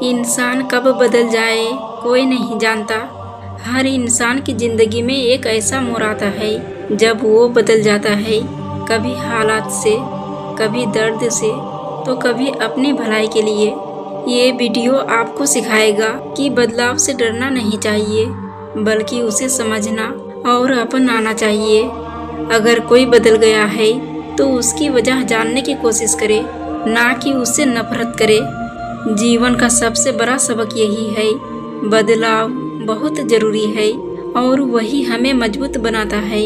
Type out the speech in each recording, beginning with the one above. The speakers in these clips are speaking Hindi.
इंसान कब बदल जाए कोई नहीं जानता। हर इंसान की ज़िंदगी में एक ऐसा मोड़ आता है जब वो बदल जाता है, कभी हालात से, कभी दर्द से, तो कभी अपनी भलाई के लिए। ये वीडियो आपको सिखाएगा कि बदलाव से डरना नहीं चाहिए, बल्कि उसे समझना और अपनाना चाहिए। अगर कोई बदल गया है तो उसकी वजह जानने की कोशिश करे, ना कि उससे नफरत करे। जीवन का सबसे बड़ा सबक यही है, बदलाव बहुत ज़रूरी है और वही हमें मजबूत बनाता है।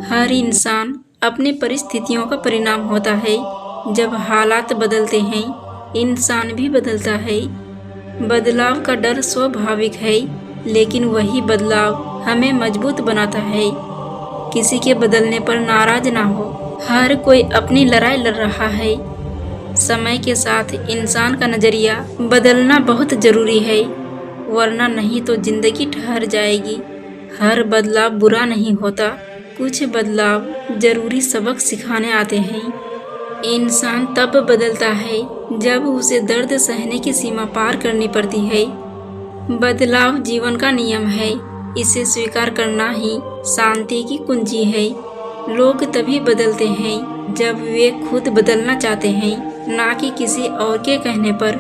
हर इंसान अपनी परिस्थितियों का परिणाम होता है। जब हालात बदलते हैं, इंसान भी बदलता है। बदलाव का डर स्वाभाविक है, लेकिन वही बदलाव हमें मजबूत बनाता है। किसी के बदलने पर नाराज ना हो, हर कोई अपनी लड़ाई लड़ रहा है। समय के साथ इंसान का नज़रिया बदलना बहुत ज़रूरी है, वरना नहीं तो ज़िंदगी ठहर जाएगी। हर बदलाव बुरा नहीं होता, कुछ बदलाव ज़रूरी सबक सिखाने आते हैं। इंसान तब बदलता है जब उसे दर्द सहने की सीमा पार करनी पड़ती है। बदलाव जीवन का नियम है, इसे स्वीकार करना ही शांति की कुंजी है। लोग तभी बदलते हैं जब वे खुद बदलना चाहते हैं, ना कि किसी और के कहने पर।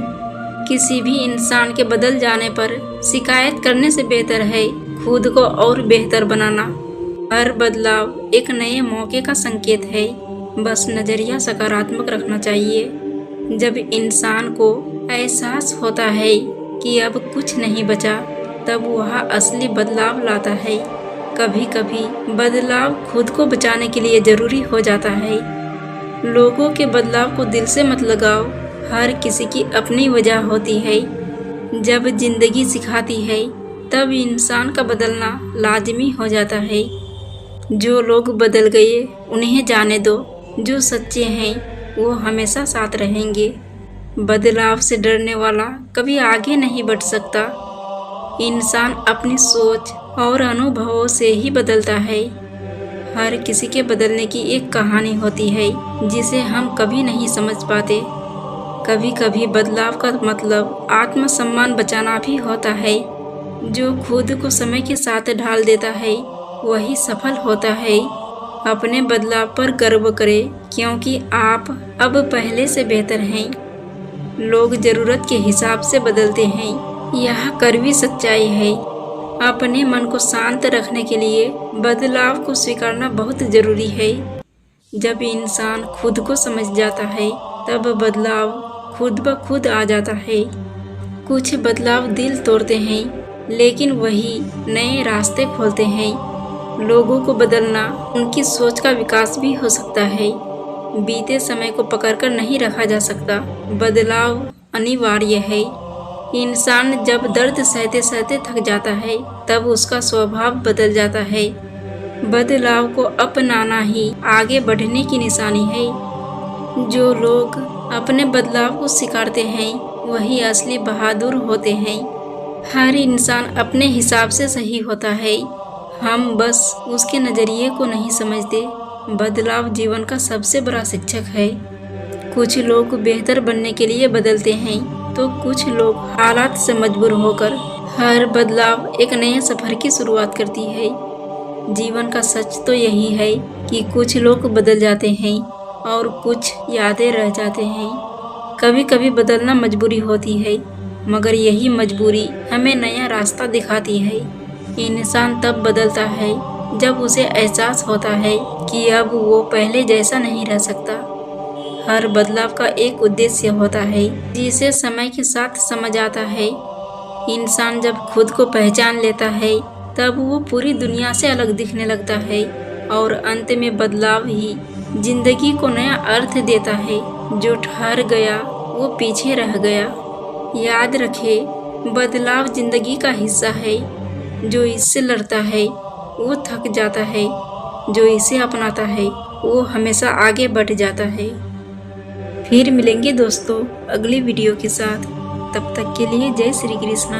किसी भी इंसान के बदल जाने पर शिकायत करने से बेहतर है खुद को और बेहतर बनाना। हर बदलाव एक नए मौके का संकेत है, बस नज़रिया सकारात्मक रखना चाहिए। जब इंसान को एहसास होता है कि अब कुछ नहीं बचा, तब वह असली बदलाव लाता है। कभी कभी बदलाव खुद को बचाने के लिए ज़रूरी हो जाता है। लोगों के बदलाव को दिल से मत लगाओ, हर किसी की अपनी वजह होती है। जब जिंदगी सिखाती है, तब इंसान का बदलना लाजमी हो जाता है। जो लोग बदल गए उन्हें जाने दो, जो सच्चे हैं वो हमेशा साथ रहेंगे। बदलाव से डरने वाला कभी आगे नहीं बढ़ सकता। इंसान अपनी सोच और अनुभवों से ही बदलता है। हर किसी के बदलने की एक कहानी होती है जिसे हम कभी नहीं समझ पाते। कभी कभी बदलाव का मतलब आत्मसम्मान बचाना भी होता है। जो खुद को समय के साथ ढाल देता है वही सफल होता है। अपने बदलाव पर गर्व करें, क्योंकि आप अब पहले से बेहतर हैं। लोग ज़रूरत के हिसाब से बदलते हैं, यह कड़वी सच्चाई है। अपने मन को शांत रखने के लिए बदलाव को स्वीकारना बहुत ज़रूरी है। जब इंसान खुद को समझ जाता है, तब बदलाव खुद ब खुद आ जाता है। कुछ बदलाव दिल तोड़ते हैं, लेकिन वही नए रास्ते खोलते हैं। लोगों को बदलना उनकी सोच का विकास भी हो सकता है। बीते समय को पकड़कर नहीं रखा जा सकता, बदलाव अनिवार्य है। इंसान जब दर्द सहते सहते थक जाता है, तब उसका स्वभाव बदल जाता है। बदलाव को अपनाना ही आगे बढ़ने की निशानी है। जो लोग अपने बदलाव को स्वीकारते हैं वही असली बहादुर होते हैं। हर इंसान अपने हिसाब से सही होता है, हम बस उसके नज़रिए को नहीं समझते। बदलाव जीवन का सबसे बड़ा शिक्षक है। कुछ लोग बेहतर बनने के लिए बदलते हैं, तो कुछ लोग हालात से मजबूर होकर। हर बदलाव एक नए सफ़र की शुरुआत करती है। जीवन का सच तो यही है कि कुछ लोग बदल जाते हैं और कुछ यादें रह जाते हैं। कभी कभी बदलना मजबूरी होती है, मगर यही मजबूरी हमें नया रास्ता दिखाती है। इंसान तब बदलता है जब उसे एहसास होता है कि अब वो पहले जैसा नहीं रह सकता। हर बदलाव का एक उद्देश्य होता है, जिसे समय के साथ समझ आता है। इंसान जब खुद को पहचान लेता है, तब वो पूरी दुनिया से अलग दिखने लगता है और अंत में बदलाव ही जिंदगी को नया अर्थ देता है। जो ठहर गया वो पीछे रह गया। याद रखे, बदलाव जिंदगी का हिस्सा है। जो इससे लड़ता है वो थक जाता है, जो इसे अपनाता है वो हमेशा आगे बढ़ जाता है। फिर मिलेंगे दोस्तों अगली वीडियो के साथ। तब तक के लिए जय श्री कृष्णा।